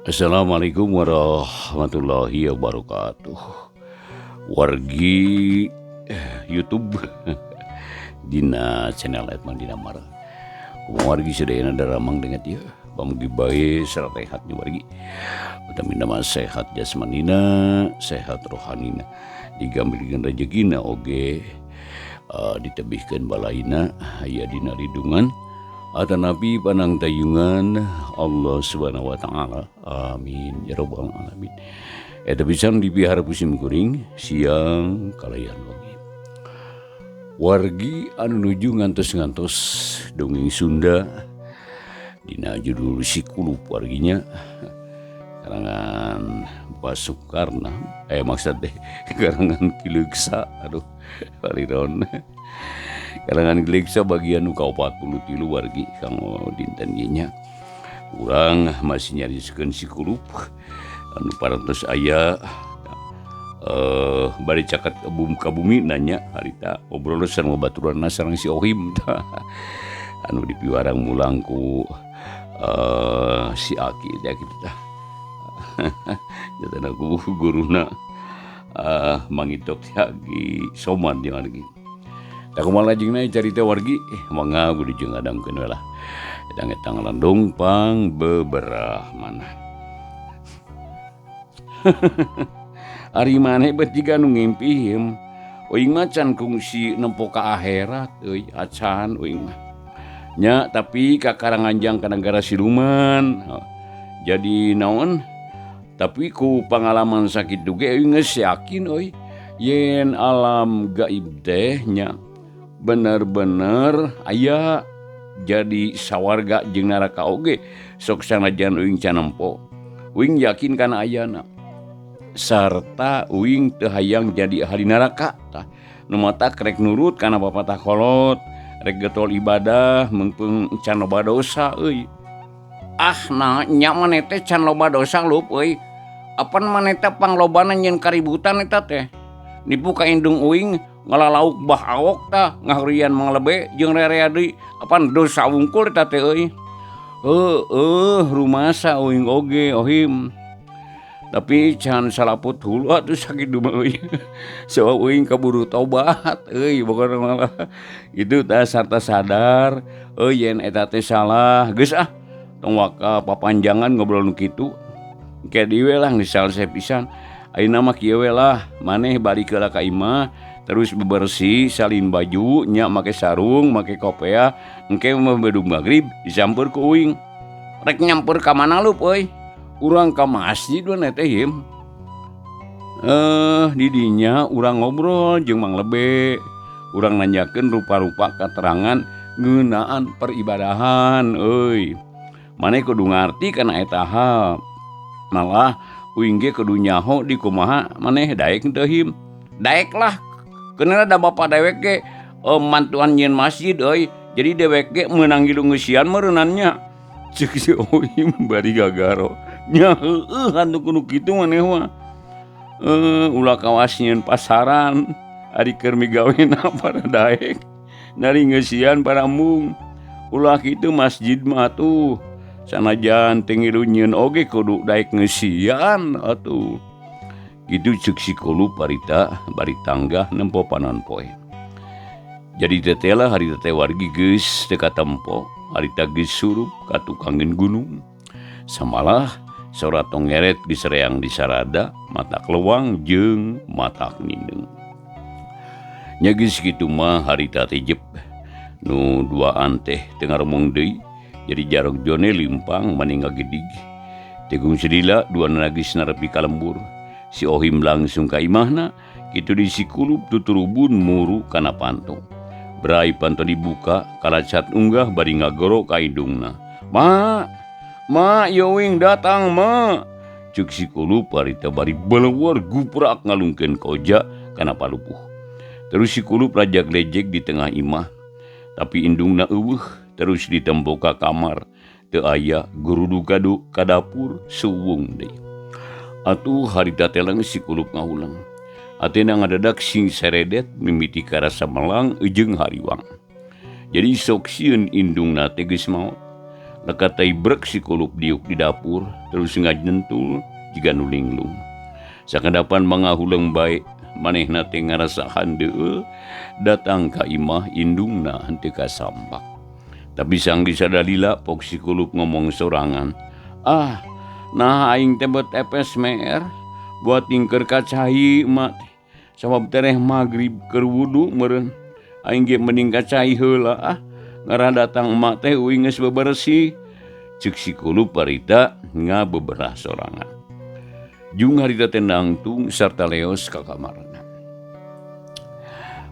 Assalamualaikum warahmatullahi wabarakatuh. Wargi YouTube dina channel Edman Dina Mara. Wargi sedayana daramang dengan dia. Pamugi bae sarta sehatnya wargi. Utamin nama sehat jasmanina, sehat rohanina. Digambilkeun rezekina oge ditebihkeun balaina aya dina ridungan. Atanapi panang tayungan Allah subhanahu wa ta'ala. Amin ya rabbal alamin. Eta pisan dipihara pusim kuring siang kalayan wengi. Wargi anu nuju ngantos-ngantos dongeng Sunda dina judul Sikulup warginya karangan Basukarna maksud teh karangan Kileuksa paliron kalangan Geliksa bagian nu ka-43 wargi kanggo dinten ieu nya. Urang masih nyariskeun Sikulup anu parantos aya bari caket ka bumi nanya harita obrol sareng babaturanna sareng si Ohim anu dipiwarang mulang ku si Aki teh kitu tah. Jatana ku guruna mangitok ti Aki Soman jeung lagi. Tak kumaha lajengna carita wargi mangga kudu jeung ngadangkeun we lah. Eta ngalandung pang beberahmana. Ari maneh bet jiga nu ngimpihim. Uing mah can kungsi nempo ka akhirat euy acan uing mah. Nya tapi kakaranganjang ka nagara siluman. Jadi naon? Tapi ku pangalaman sakit duge euy geus yakin euy yen alam gaib teh nya bener-bener aya jadi sawarga jeung neraka oge sok sanajan uing can nempo uing yakin kana ayana sarta uing teu hayang jadi ahli neraka tah nu mata krek nurut kana papatah kolot rek getol ibadah meungpeung can loba dosa euy nya maneh teh can loba dosa lup euy apan maneh teh panglobana nyeun kaributan eta teh nipu ka indung uing ngalalauk bah awok tah ngahurian manglebe jeung rerea deui apan dosa wungkul eta teh euy. Rumasa uing oge Ohim. Tapi can salaput hulu atuh sakitu mah euy. Soal uing kaburu tobat euy pokona malah itu tah sarta sadar yen eta teh salah geus tong waka papanjangan ngobrol nu kitu. Engke dieu lah geus salse pisan. Ayeuna mah kieu we lah maneh balik heula ka imah terus bebersih salin baju nya make sarung make kopea engke membedung magrib disamper ku uing rek nyamper ka mana lup euy urang ka masjid we teh him di dinya urang ngobrol jeung Mang Lebe urang nanyakeun rupa-rupa katerangan ngeunaan peribadahan euy maneh kudu ngarti kana eta hal malah uing ge kudu nyaho di kumaha maneh daek teu him daek lah kenapa ada bapak dewek ge mantuan nyeun masjid euy jadi dewek ge meunang ngilu ngeusian meureunannya ceuk si Ohim bari gagaro nya heueuh anu kudu kitu maneh mah ulah kawas nyeun pasaran ari keur migawena para daek nari ngeusian para mung ulah kitu masjid mah atuh sanajan teu ngilu nyeun oge kudu daek ngeusian atuh gitu ceuk Sikulup barita bari tangga nempo panon poe. Jadi tetela hari teh wargi geus teu katempo, harita geus surup ka tukangkeun gunung. Samalah sora tong ngeret disereang di sarada, matak leuwang jeung matak nindeng. Nya geus kitu mah harita teh jep nu duaan teh teu ngaremong deui, jadi jarog jone limpang maningga gedig. Tegung sedila duana geus narepi ka lembur. Si Ohim langsung ka imahna kitu di Sikulup tuturubun muru kana panto. Brai panto dibuka kalacat unggah bari ngagoro ka indungna. Ma yowing datang ma. Cuk Sikulup harita bari belewar guprak ngalungkeun koja kana palupuh. Terus Sikulup rajak lejek di tengah imah. Tapi indungna eueuh terus ditempo ka kamar. Teu aya gurudu gadu ka dapur suwung deui. Atuh harita telang Sikulup ngaulang. Atena ngadadak sing seredet mimiti ka rasa melang jeung hariwang. Jadi sok sieun indungna teh geus maot. Lekatai brek si kulup diuk di dapur terus ngajentul jiga nu linglung. Sakadapan mangahuleng baik manehna teh ngarasahan deul datang ka imah indungna henteu kasambak. Tapi sang disadalila pok si kulup ngomong sorangan, "Ah, nah aing teh bet epes meer buat tingker kacahi emak teh. Sabab tereh magrib keur wudu meureun. Aing ge mending kacahi heula ah. Ngara datang emak teh uing geus bebersih." Ceuk si kulup harita ngabeberah sorangan. Jung harita teh nangtung sarta leos ka kamarna.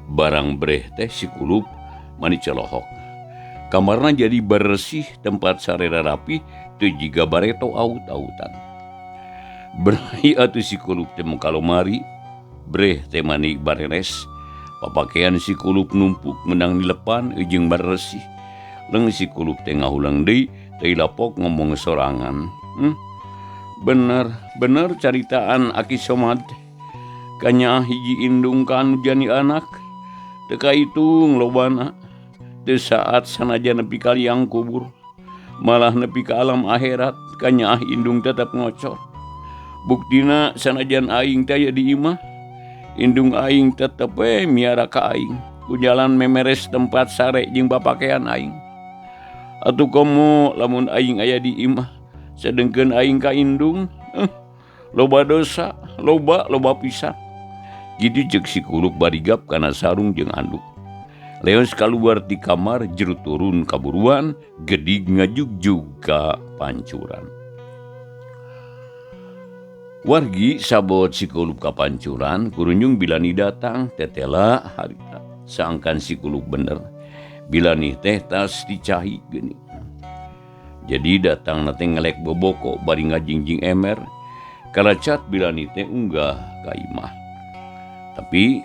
Barang breh teh si kulup mani celohok. Kamarna jadi bersih, tempat sarera rapi, teu jiga bareto aut-autan. Berai atuh si kulup teh muka lomari, breh teh mani bareres. Papakean si kulup numpuk menang di lepan jeung bersih. Leung si kulup teh ngahulang deui, teh lapok ngomong sorangan. Bener caritaan Aki Somad. Kanya hiji indung kanu jani anak. Teu kaitung lobana. Teu saat sanajan nepi ka liang kubur. Malah nepi ka alam akhirat. Kanya indung tetep ngocor. Buktina sanajan aing teh aya di imah. Indung aing tetep miara ka aing. Ku jalan memeres tempat sare jeung papakean aing. Atuh komo lamun aing aya di imah sedengkeun aing ka indung, loba dosa, loba pisan. Gitu ceuk si kulup barigap kana sarung jeung anduk. Leos kaluar ti kamar jeru turun kaburuan, gedig ngajugjug ka pancuran. Wargi sabot si kulup ka pancuran, kurunjung bilani datang tetela harita. Saangkan si kulup bener. Bilani teh tas dicahi geuning. Jadi datang nate ngelek boboko bari ngajingjing emer. Kalacat bilani teh unggah ka imah. Tapi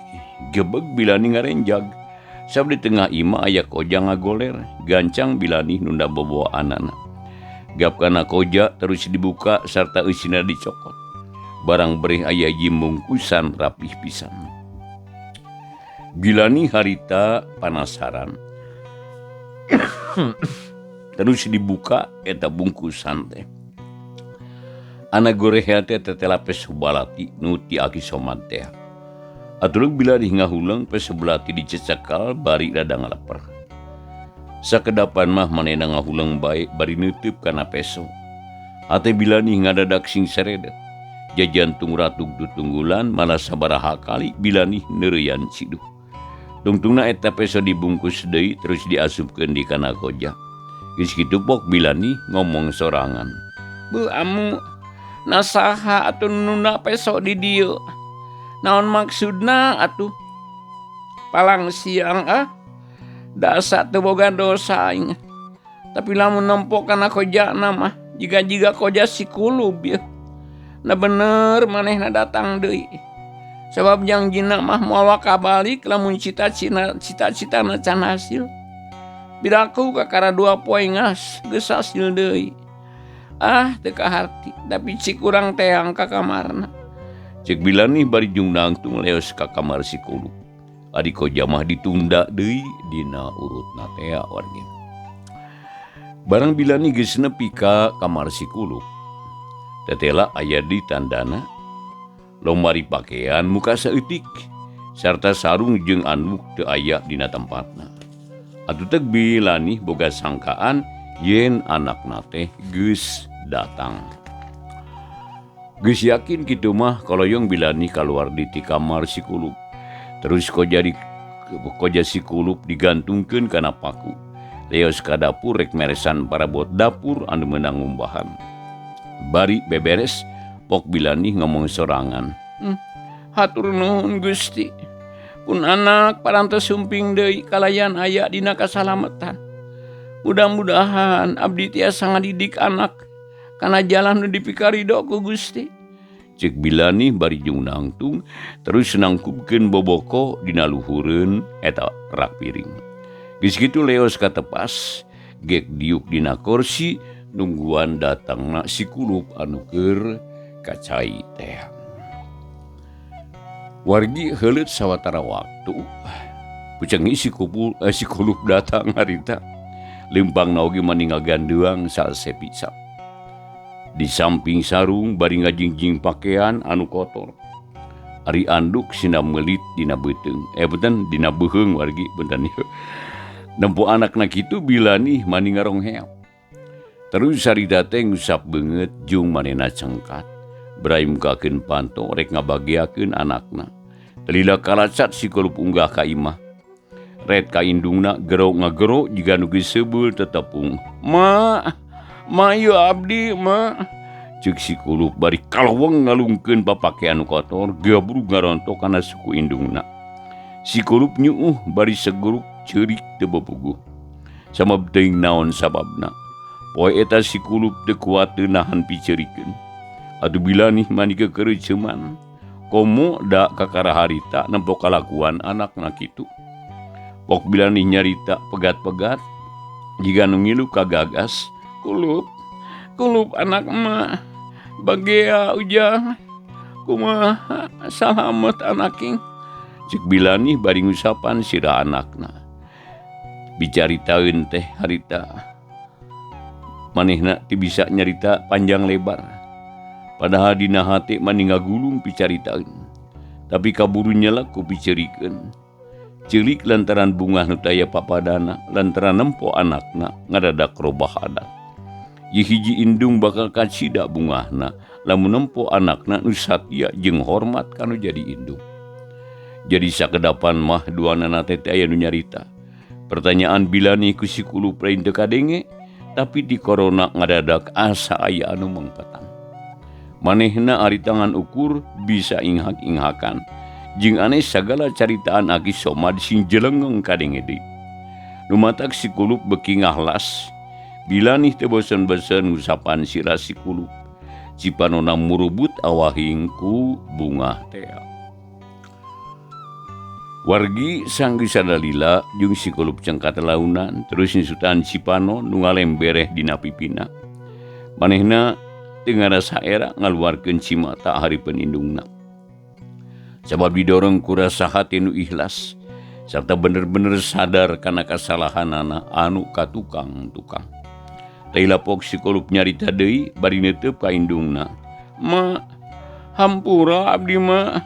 gebeg bilani ngarenjag. Sab di tengah imah aya koja ngagoler, gancang bilani nunda boboa anana. Gap kana koja terus dibuka sarta eusina dicokot. Barang bereh aya jimbungkusan rapih pisan. Bilani harita panasaran. Terus dibuka eta bungkusan teh. Anak goreha teh tetela pesebalati nu ti Aki Somad teh. Atuh bilani ngahuleung pesebalati dicecekal bari rada ngaleper. Sakedapan mah manehna ngahuleung bae bari neuteub kana peso. Hate bilani ngadadak sing seredet. Jajantung ratug tutunggulan malah sabaraha kali bilani neureuyan siduh. Tungtungna eta peso dibungkus deui terus diasupkeun di kana koja. Geus kitu pok bilani ngomong sorangan. "Bu amu, nasaha atuh nunda peso di dieu? Naon maksudna atuh? Palang siang dasa teu boga dosa aing. Tapi lamun nempo kana kojana mah jiga koja si kulup ya. Na bener manehna datang deui. Sebab jangjina mah moal kabalik lamun cita-citana can hasil. Bidaku kakara 2 poe ngas geus hasil deui. Teu kaharti, tapi cik urang teang ka kamarna." Cek bilani bari jung nangtung leos ka kamar si kulup. Adi koja mah ditunda deui dina urutna teh wargi. Barang bilani geus nepi ka kamar si kulup. Tetela aya di tandana lomari pakaian muka saeutik sarta sarung jeung anduk teu aya dina tempatna. Atuh teh bilani boga sangkaan yen anakna teh geus datang. Geus yakin kitu mah kaloyong bilani kaluar di ti kamar si kulup. Terus koja si kulup digantungkeun kana paku. Leos ka dapur rek meresan parabot dapur anu meunang ngumbahan. Bari beberes pok bilani ngomong sorangan. "Hatur nuhun Gusti. Pun anak parantos sumping deui kalayan aya dina kasalametan. Mudah-mudahan abdi tiasa ngadidik anak kana jalan nu dipikaridho ku Gusti." Cek bilani bari jung nangtung terus nangkupkeun boboko dina luhureun eta rak piring. Geus kitu leos katepas gek diuk dina kursi nungguan datangna si kulup anu keur kacai teh. Wargi heuleut sawatara waktu pucengi si kulup datang harita. lempang naoge maninggal ganduang salse pisap. Di samping sarung bari ngajingjing pakaian anu kotor. Ari anduk sina melit dina beteung. Beten dina beheung wargi benten ieu. Nempo anakna kitu bilani mani ngarongheap. Terus sarita teh ngusap beungeut jung manehna cengkat. Berai mukakeun panto rek ngabagiakeun anakna. Telila kalacat si kolup unggah ka imah. Red ka indungna gero jiga nu geus sebeul tetepung. Ma ieu abdi, ma. Ceuk si kulup bari kalaweng ngalungkeun papakean kotor, gabru ngarontok kana suku indungna. Si kulup nyuuh bari seguruk ceurik teu bepuguh. Samab teuing naon sababna. Poe eta si kulup teu kuat teu nahan piceurikeun. Atuh bilani mani kekereuceuman. Komo da kakara harita nempo kalakuan anakna kitu. Pok bilani nyarita pegat-pegat jiga nu ngilu kagagas. Kulup anak emak bagea ujang kumaha salamet anaking. Cek bilani bari ngusapan sira anakna. Bicaritaeun teh harita. Manehna teu bisa nyarita panjang lebar. Padahal dina hate mani ngagulung picaritaeun. Tapi kaburu nyelek ku piceurikeun. Ceulik lantaran bungah nu taya papadana, lantaran nempo anakna ngadadak robah adat. Ye hiji indung bakal kacida bungahna, lamun nempo anakna nu satya jeung hormat kanu jadi indung. Jadi sakedapan mah duanana teh aya nu nyarita. Pertanyaan bilani ku si kulup lain teu kadenge, tapi di korona ngadadak asa aya anu mangpetang. Manehna ari tangan ukur bisa inghak-inghakan. Jeung aneh sagala caritaan Aki Somad sing jelengeng kadenge deui. Nu matak si kulup beuki ngahlas. Bilani teu bosen-bosen ngusapan sira si kulup. Cipanona murubut awahing ku bunga tea. Wargi sanggeus sadalila jeung si kulup cengkat launan terus nyusutan Cipano nu ngalembereh dina pipina. Manehna teu ngarasa era ngaluarkeun cimata hareupeun indungna. Sabab didorong ku rasa hati nu ikhlas serta bener-bener sadar kana kasalahanana anu katukang-tukang. Taila pok si kulup nyarita deui bari neuteup ka indungna. Ma, hampura abdi ma.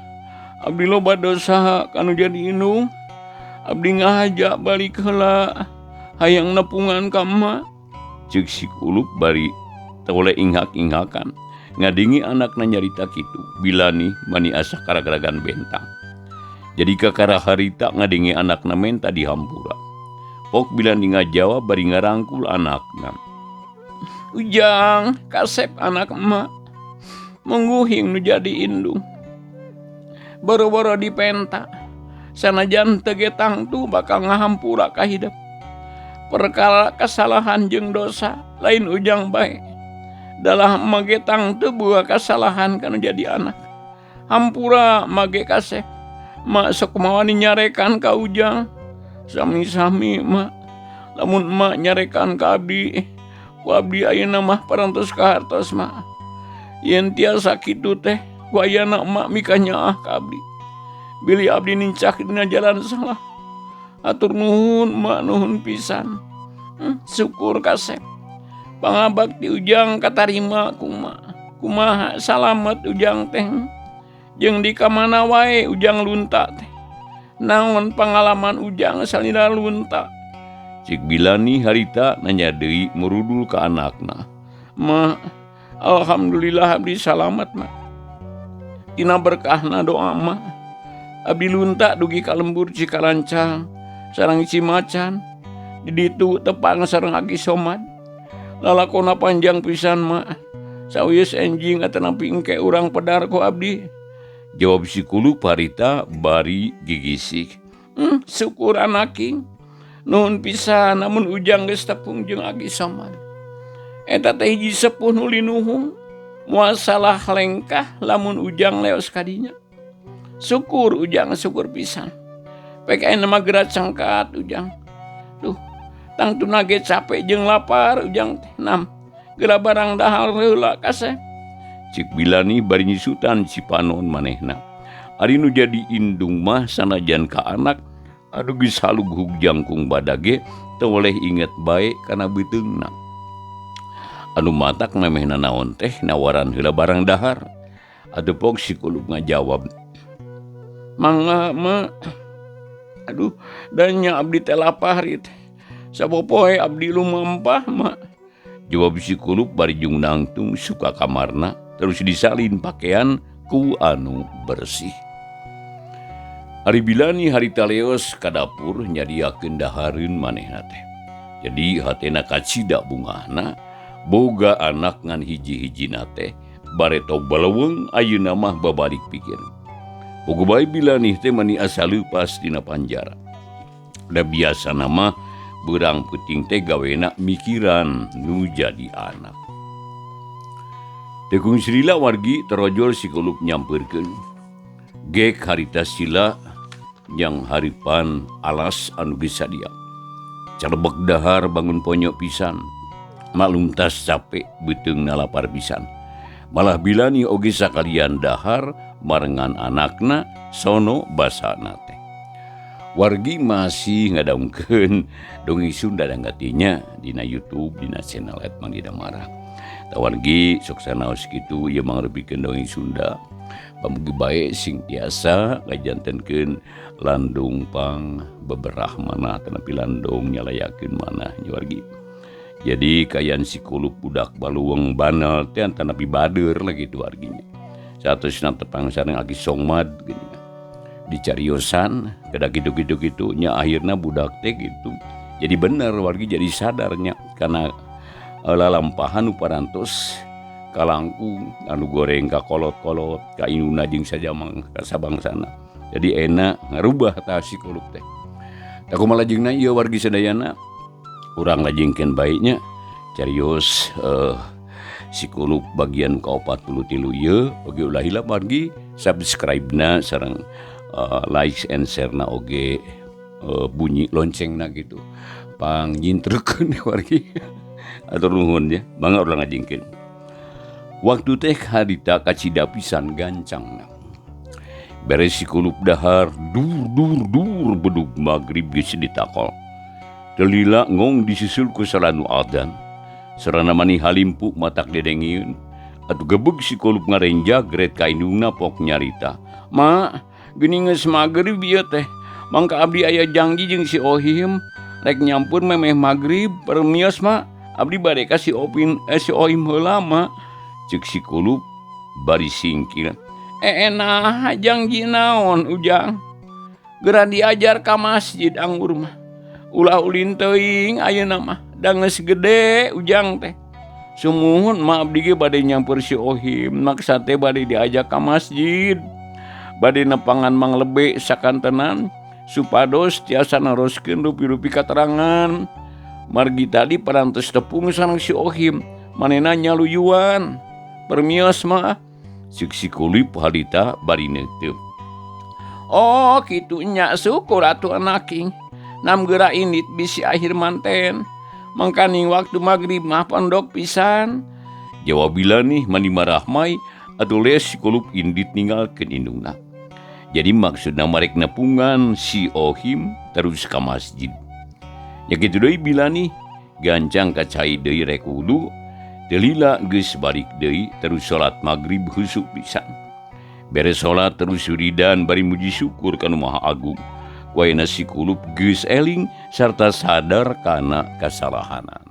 Abdi loba dosa kanu jadi indung. Abdi ngahaja balik heula hayang nepungan ka ma. Ceuk si kulup bari toleh inghak-inghakan. Ngadingi anakna nyarita kitu, bilani mani asa karagaragan bentang. Jadi kakara harita ngadingi anakna menta di hampura. Pok bilani ngajawab bari ngarangkul anakna. Ujang, kasep anak emak, mengguhing nu jadi indung. Boro-boro di penta, sanajan teu getang tu bakal ngahampura ka hidup. Perkara kesalahan jeung dosa, lain ujang bae. Dalah mage tang teu buah kasalahan kanu jadi anak. Hampura mage kasep. Mak sok mawani nyarekan ka ujang. Sami-sami mak. Lamun mak nyarekan ka abdi, ku abdi ayeuna mah parantos ka hartos mak. Yen tiasa kitu teh, ku ayeuna mak mika nyaah ka abdi. Bili abdi nincak dina jalan salah. Atur nuhun mak, nuhun pisan. Syukur kasep. Pangabakti ujang katarima kumaha salamet ujang teh. Jeung di kamana wae ujang lunta teh. Naon pangalaman ujang salila lunta. Cik bilani harita nanya deui merudul ka anakna. Ma, alhamdulillah abdi salamet ma. Tina berkahna doa ma. Abdi lunta dugi ka lembur Cikalancang sareng Cimacan. Di ditu tepang sareng Aki Somad. Lalakona panjang pisan mak. Sawius enjing atenapi engke urang pedar ko abdi. Jawab si kulup harita bari gigisik. Syukur anaking. Nuhun pisan namun ujang geus tepung jeung Aki Somad. Eta teh hiji sepuh nu linuhung. Moal salah lengkah lamun ujang leos kadinya. Syukur ujang, syukur pisan. PKN mah gerak cangkat ujang. Duh. Tang tuna ge capek jeung lapar ujang teh nam geura barang dahar heula kasep. Cik bilani bari nyisutan Cipanon manehna. Ari nu jadi indung mah sanajan ka anak adu geus halug hug jangkung badage oleh inget baik karena beteungna. Anu matak memehna naon teh nawaran heula barang dahar. Adepok si Kulub ngajawab, "Mangga ma, aduh danya abdi teh lapar ieu teh. Sapopoe abdi lumampah ma." Jawab si Kulub bari jung nangtung suka kamarna terus disalin pakaian ku anu bersih. Ari bilani harita leos ka dapur nyadiakeun dahareun manehna teh. Jadi hatena kacida bungahna boga anak ngan hiji-hijina teh bareto baleweng ayeuna mah babalik pikir. Boga bae bilani teh mani asa leupas dina panjara. Da biasana mah beurang peuting teh gawena mikiran nu jadi anak. Tekung Srila wargi terojol si Kulub nyampeurkeun. Gek harita sila yang haripan alas anu geus sadia. Calebek dahar bangun ponyok pisan. Maklum tas capek beteungna lapar pisan. Malah bilani oge sakalian dahar marengan anakna sono basana teh. Wargi masih ngadaungkeun dongeng Sunda dangatinya dina YouTube dina channel @Mang Dida Marah. Da wargi sok sanaos kitu ieu mangrebikeun dongeng Sunda. Pamugi bae sing tiasa ngajantenkeun landung pang beberah manah tanapi landung nyalayakeun manah nya wargi. Jadi kayan si Kulub budak baluweng banel teh tanapi bader lagi tu warginya. Saatosna tepang sareng aki songmad gini. Dicariosan kada gitu nya akhirna budak teh gitu. Jadi bener wargi jadi sadarnya karena lalampahan nu parantos kalangkung anu goreng ka kolot-kolot ka inuna jeung sajamang ka sabangsana. Jadi enak ngarubah tah si Kulub teh. Da kumaha lajengna ieu wargi sadayana urang lajengkeun baiknya carios si Kulub bagian ka-43 ieu oge ulah hilap wargi subscribe-na sareng like and share-na oge bunyi loncengna gitu. Pang nyintrekeun wargi. Atur nuhun ya, mangga urang ngajengkeun. Waktu teh harita kacida pisan gancangna. Beres si Kulub dahar dur bedug magrib geus ditakol. Delila ngong disusul ku salanu adan. Sarana mani halimpu matak dedengieun. Atuh gebeg si Kulub ngarenja geret ka indungna pok nyarita. "Ma, geuning geus magrib ieu teh. Mangka abdi aya janji jeung si Ohim rek nyampur memeh magrib permios ma. Abdi bade ka si Ohim heula ma." Ceuk si Kulub bari singkir. Nah janji naon ujang? Geura diajar ka masjid anggur mah. Ulah ulin teuing ayeuna mah da geus gede ujang teh. Sumuhun mah abdi ge bade nyampur si Ohim maksa teh bade diajak ka masjid. Bade nepangan Mang Lebe sakantenan supados tiasa naroskeun rupi-rupi katerangan. Margi tadi parantos tepung sareng si Ohim manehna nyaluyuan. Permios mah ceuk si Kulub harita bari neuteup. Oh kitu nya syukur atuh anaking. Nam geura indit bisi akhir manten. Mangkaning waktu magrib mah pondok pisan. Jawab bilani mani marahmai atuh les si Kulub indit ninggalkeun indungna. Jadi maksudna marek nepungan si Ohim terus ka masjid. Ya kitu deui bilani gancang ka cai deui rek wudu. Delila geus balik deui terus salat magrib husuk pisan. Beres salat terus wiridan bari muji syukur ka Nu Maha Agung. Waena si Kulub geus eling sarta sadar kana kasalahanan.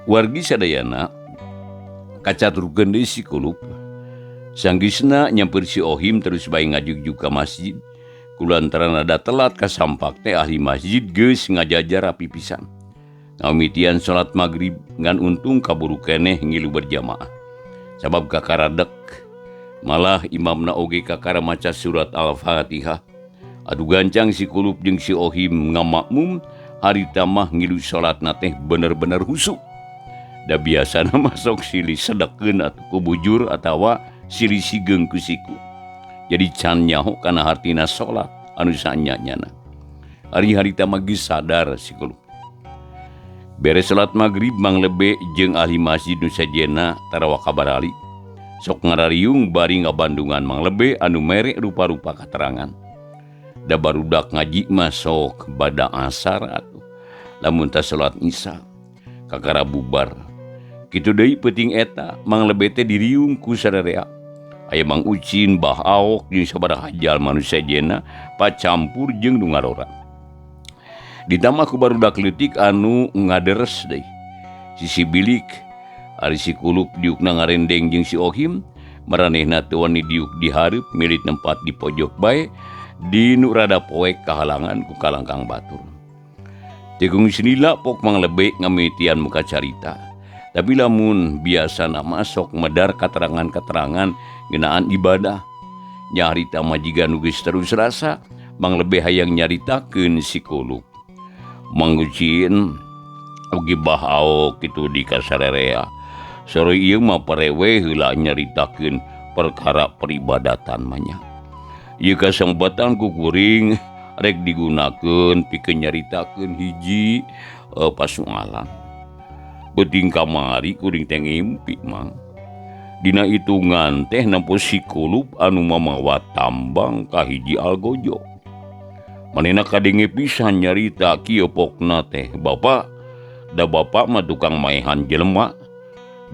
Wargi sadayana kacaturkeun deui si Kulub. Sanggeusna nyamper si Ohim terus bae ngajug ka masjid. Kulantaran ada telat kasampak teh ahli masjid geus ngajajar rapi pisan. Ngamitian salat magrib ngan untung kaburu keneh ngilu berjamaah. Sabab kakaradek malah imamna oge kakara maca surat Al-Fatihah. Adu gancang si Kulub jeung si Ohim ngamakmum harita mah ngilu salatna teh bener-bener husuk. Da biasana mah sok silih sedekeun atuh ku bujur atawa silih sigeung ku siku. Jadi can nyaho kana hartina salat anu sanyanyana. Ari harita mah geus sadar si Kulub. Beres salat magrib Mang Lebe jeung ahli masjid nu sajena tarawa kabarali. Sok ngarariung bari ngabandungan Mang Lebe anu mere rupa-rupa katerangan. Da barudak ngaji masuk bada asar atuh. Lamun tah salat isya kakara bubar. Kitu deui peuting eta Mang Lebe teh diriung ku sadarea. Aya Mang Ucin, Bah Aok jeung sabaraha jalma nu sejena pacampur jeung nu ngarora. Ditambah ku barudak leutik anu ngaderes deui. Si Bilik ari si Kulup diukna ngarendeng jeung si Ohim, maranehna teu wani diuk di hareup milit nempat di pojok bae di nu rada poek kahalangan ku kalangkang batur. Tegung sinila pok Mang Lebe ngamitian muka carita. Tapi lamun biasana masuk medar katerangan-katerangan ngeunaan ibadah. Nya harita majiga nu geus terus rasa Mang Lebe hayang nyaritakeun si Kulup. Mang Ucin ugi Bah Aok kitu di kasararea. Sore ieu mah parewe heula nyaritakeun perkara peribadatan mah nya. Ieu kasempatan ku kuring rek digunakeun pikeun nyaritakeun hiji pasualan. Beuting kamari kuring teh ngimpi Mang. Dina hitungan teh nampo si Kulup anu mamawa tambang ka hiji algojo. Manehna kadenge pisan nyarita kieu pokna teh, "Bapak, da bapak mah tukang maehan jelema,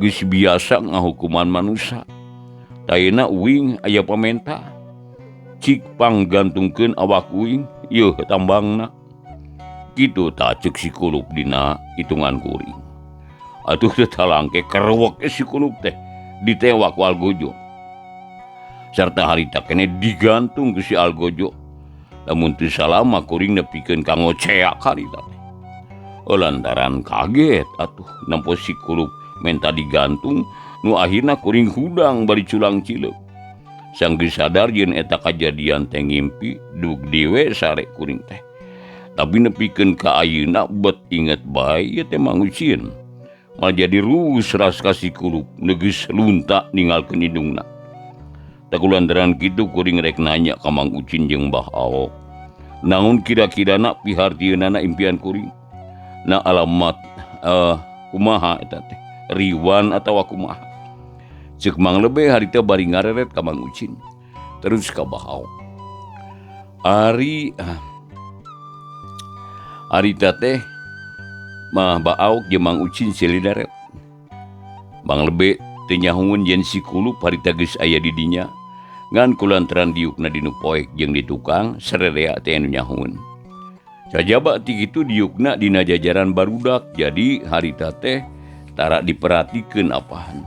geus biasa ngahukuman manusia. Tayeuna uing aya pamenta, cik panggantungkeun awak uing, yeuh tambangna." Kitu tah ceuk si Kulup dina hitungan kuring. Atuh teu talangke kerewek si Kulup teh ditewak ku algojo. Sarta harita keneh digantung ku si algojo. Lamun teu salama kuring nepikeun ka ngoceak harita teh. Lantaran kaget atuh nampo si Kulup menta digantung, nu akhirna kuring hudang bari culang cileuk. Sanggeus sadar yen eta kajadian teh ngimpi, dug diwe sare kuring teh. Tapi nepikeun ka ayeuna bet inget bae ieu teh Mang Ucin. Mal jadi ruus ras ka si Kulup negeus lunta ninggalkeun indungna. Takulantaran kitu kuring rek nanya ka Mang Ucin jeung Bah Aok. Naon kira-kirana pihartieunana impian kuring? Na alamat kumaha eta teh? Riwan atawa kumaha? Ceuk Mang Lebe harita bari ngareret ka Mang Ucin. Terus ka Bah Aok. Harita teh mah Bah Aok jeung Mang Ucin silih daret. Mang Lebe teu nyahoeun yen si Kulup harita geus aya di dinya. Ngan kulantaran diukna dinu poek jeung di tukang sarerea teh anu nyahoeun. Sajaba ti kitu diukna dina jajaran barudak, jadi harita teh tara diperatikeun apahan.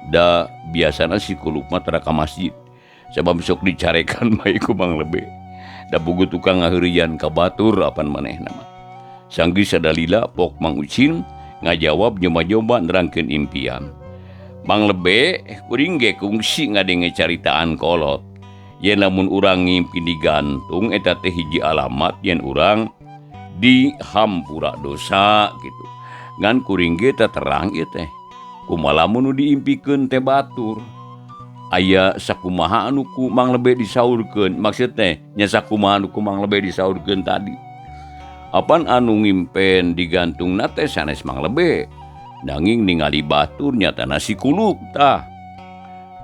Da biasana si Kulup mah tara ka masjid, sabab sok dicarekan bae ku Mang Lebe. Da boga tukang ngaheureuyan ka batur apan manehna mah. Sanggeus sadalila pok Mang Ucin ngajawab nyoba-nyoba nerangkeun impian. Mang Lebe kuring ge kungsi ngadenge caritaan kolot. Yen lamun urang ngimpi digantung eta teh hiji alamat yen urang dihampura dosa gitu. Ngan kuring ge teh terang ieu teh. Kumaha lamun nu diimpikeun teh batur. Aya sakumaha anu ku Mang Lebe disaurkeun, maksud teh nya sakumaha anu ku Mang Lebe disaurkeun tadi. Apan anu ngimpen digantungna teh sanes Mang Lebe. Nanging ningali batur nyatana si Kulup tah.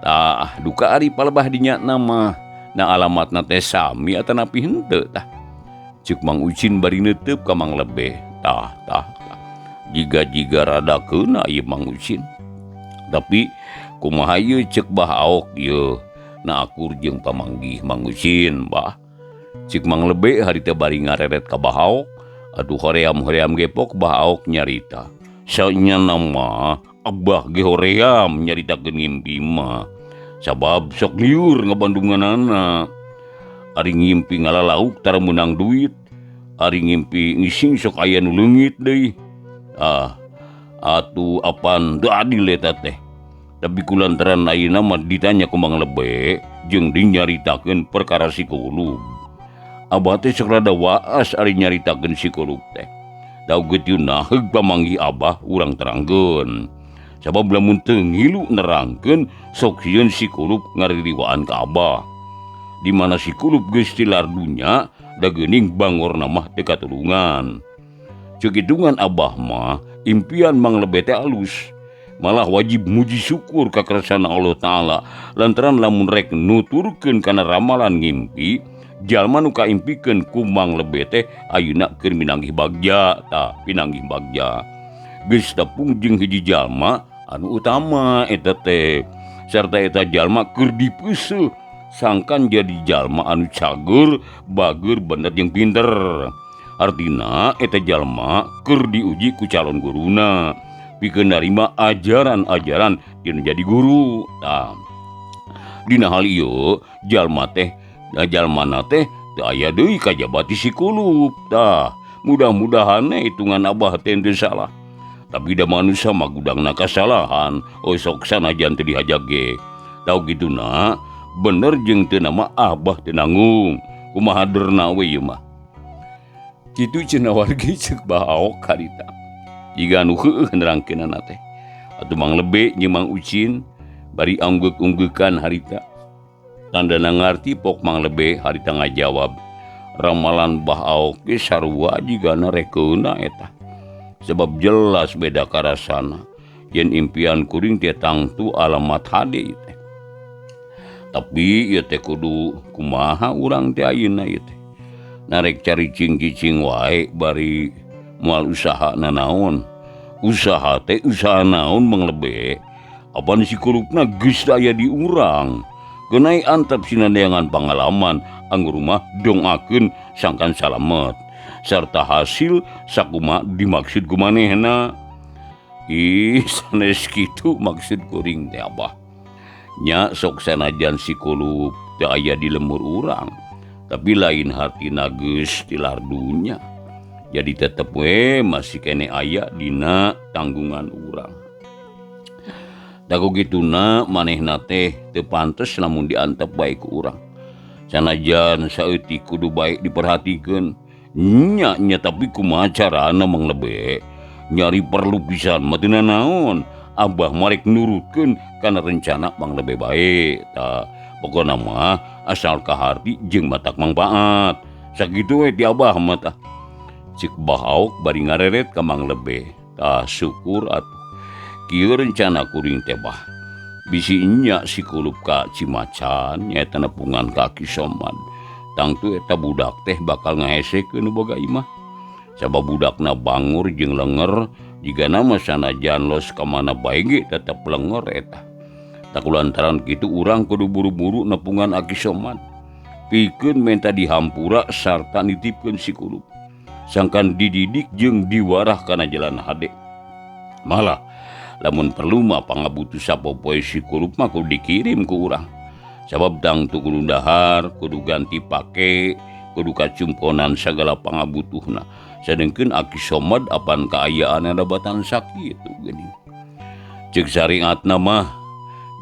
Tah duka ari palebah dinya nama. Na alamatna teh sami atanapi henteu tah. Ceuk Mang Ucin bari neuteup ka Mang Lebe. Tah. Jiga-jiga rada keuna ieu Mang Ucin. Tapi kumaha ieu ceuk Bah Aok ieu. Na akur jeung pamanggih Mang Ucin, Bah. Ceuk Mang Lebe harita bari ngareret ka Bah Aok. Atuh hoream-hoream gepok Bah Aok nyarita. Sanya nama Abah ge hoream nyaritakeun ngimpi mah. Sabab sok liur ngabandunganana. Ari ngimpi ngalalauk tara meunang duit. Ari ngimpi ngising sok aya nu leungit deui. Atuh apan teu adil eta teh. Tapi kulantaran ayeuna mah ditanya ku Mang Lebe jeung dinyaritakeun perkara si Kulup. Abah teh sok rada waas ari nyaritakeun si Kulup teh. Da geutieuna heug pamanggih Abah urang terangkeun. Sabab lamun teu ngilu nerangkeun sok sieun si Kulup ngaririwaan ka Abah. Di mana si Kulup geus tilar dunya da geuning bangorna mah teu katulungan. Ceuk hitungan Abah mah impian Mang Lebe teh alus. Malah wajib muji syukur ka kersana Allah Ta'ala lantaran lamun rek nuturkeun kana ramalan ngimpi jalma nu kaimpikeun ku Mang Lebe teh ayeuna keur minanggih bagja pinanggih bagja geus tepung jeung hiji jalma anu utama eta teh sarta eta jalma keur dipeuseuh sangkan jadi jalma anu cager bager bener jeung pinter. Artina eta jalma keur diuji ku calon guruna pikeun narima ajaran-ajaran yen jadi guru. Dina hal ieu jalmana teh teu aya deui kajaba ti Sikulub. Mudah-mudahan hitungan abah teh teu salah. Tapi da manusia mah gudangna kasalahan, sok sanajan teu dihajak ge. Tau gituna bener jeung teu nama abah teu nanggung. Kumaha derna we ieu mah. Kitu cenah wargi ceuk bahaok harita. Jiga anu heueuh nerangkeunana teh. Atuh Mang Lebe jeung Mang Ucin bari angguk-unggukan harita. Tandana ngarti pok Mang Lebe harita ngajawab. Ramalan bahaok ge sarua jigana rekeuna eta. Sebab jelas beda karasana yen impian kuring teh tangtu alamat hade teh. Tapi ieu teh kudu kumaha urang teh ayeuna ieu teh. Narek cari cing-cicing wae bari moal usaha nanaon. Usaha teh usaha naon Mang Lebe? Apan Sikulupna geus aya di urang. Geunai antep sinandeangan pangalaman anggur mah dongakeun sangkan salamet. Sarta hasil sakuma dimaksud kumanehna. Sanes kitu maksud kuring teh abah. Nya sok sanajan Sikulub teu aya di lembur urang, tapi lain hartina geus di lardunya. Jadi tetep we masih kene aya dina tanggungan urang. Daku gituna manehna teh teu pantes lamun diantep bae ku urang. Sanajan saeutik kudu bae diperhatikeun. Nya tapi kumaha carana Mang Lebe? Nyari perlu pisan mah teu naon. Abah marek nurutkeun kana rencana Mang Lebe bae. Pokona mah asal kaharti jeung matak mangpaat. Sakitu we ti abah mah tah. Cik bahaok bari ngareret ka Mang Lebe. Syukur atuh. Kieu rencana kuring teh bah. Bisi nya Sikulub ka Cimacan nyaeta nepungan ka Ki Somad. Tangtu eta budak teh bakal ngahesekeun boga imah. Sabab budakna bangur jeung lenger, jigana mah sanajan los ka mana bae ge tetep lenger eta. Takulantaran kitu urang kudu buru-buru nepungan Aki Somad. Pikeun menta dihampura sarta nitipkeun Sikulub. Sangkan dididik jeung diwarah kana jalan hade. Malah lamun perlu mah pangabutuh sapopoe Sikulub mah kudu dikirim ku urang. Sabab tangtu kudu dahar, kudu ganti pake, kudu kacumponan segala pangabutuhna. Sedengkeun Aki Somad apan kaayaan dabatan sakit itu geuning. Ceuk syariatna mah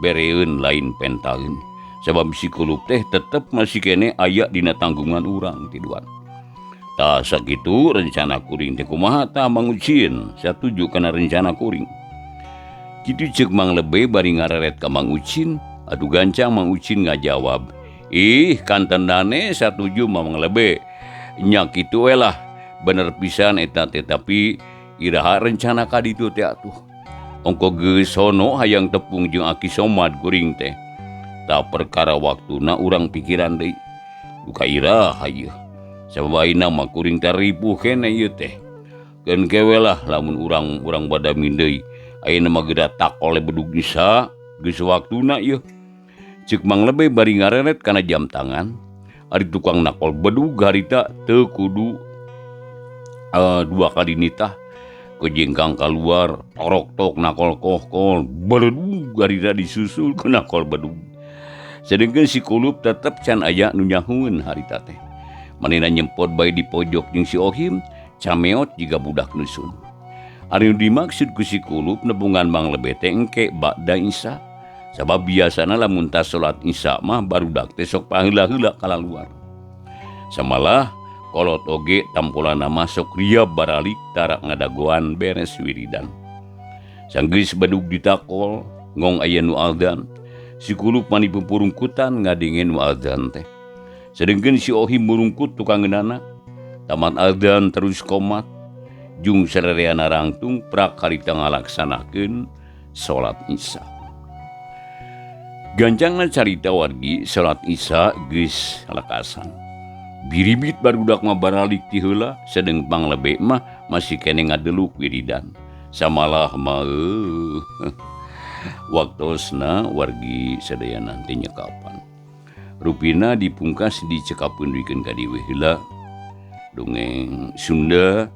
bereun lain pentaeun. Sabab Sikulub teh tetep masih kene aya dina tanggungan urang tiduan. Sakitu rencana kuring teh kumaha tah Mang Ucin? Satuju kana rencana kuring. Kitu ceuk Mang Lebe bari ngareret ka Mang Ucin. Aduh gancang Mang Ucin ngajawab. Kantendane satuju Mang Lebe. Nya kitu we lah. Bener pisan eta teh tapi iraha rencana ka ditu teh atuh. Ongko geus sono hayang tepung jeung Aki Somad kuring teh. Perkara waktuna urang pikiran deui. Duka iraha ieu. Sabab ayeuna mah kuring teh ripuh kene ieu teh. Keun kewe lah lamun urang badamin deui. Ayeuna mah geda takole bedug nisa geus waktuna ieu. Ceuk Mang Lebe bari ngareret kana jam tangan. Ari tukang nakol bedug harita teu kudu 2 kali nitah. Kejengkang keluar, torok-tok nakol kohkol, bedug harita disusul ku nakol bedug. Sedengkeun Sikulub tetep can aya nu nyahueun harita teh. Manehna nyempot bae di pojok jeung si Ohim, cameot jiga budak nusun. Ari nu dimaksud ku Sikulub nepungan Mang Lebe teh engke ba'da Isya. Sabab biasana lamun tas salat Isya mah barudak teh sok paheula-heula kalaluar. Samalah kolot oge tampolana masuk riab baralik tarak ngadagoan beres wiridan. Sanggeus bedug ditakol ngong aya nu aldan. Sikulub mani pupurungkutan ngadenge nu aldan teh. Sedengkeun si Ohim murungkut tukang ngeunana. Tamat aldan terus komat. Jung sarereana rangtung prak harita ngalaksanakeun salat Isya. Gancangna carita wargi salat Isya geus lekasan. biribit barudak mah baralik ti heula sedeng panglebe mah masih kene ngadeluk wiridan samalah mah waktosna wargi sadaya nanti nyekapan rupina dipungkas dicekapeun dikeun ka dieu heula dongeng Sunda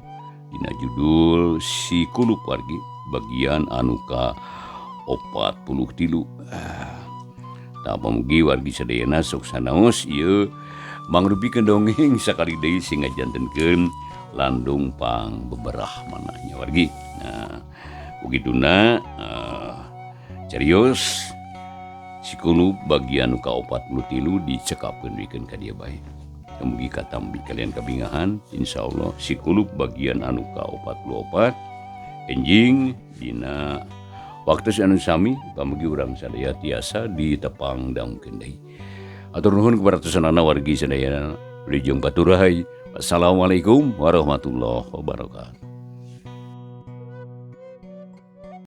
dina judul Si Kulup wargi bagian anu ka 43. Tah pamugi wargi sadayana sok sanaos ieu mangrupikeun dongeng sakali deui sing ngajantenkeun landung pang beberah manahnya wargi. Nah, begituna carios Si Kulup bagian anu ka 43 dicekapeun dikeun ka dieu bae. Mugi katambi kalian kabingahan insyaallah Si Kulup bagian anu ka 44 enjing dina waktu anu sami pamugi urang sadaya tiasa ditepang daungkeun deui. Atur nuhun keparatosanana wargi sadaya wilujeng baturai. Wassalamualaikum warahmatullahi wabarakatuh.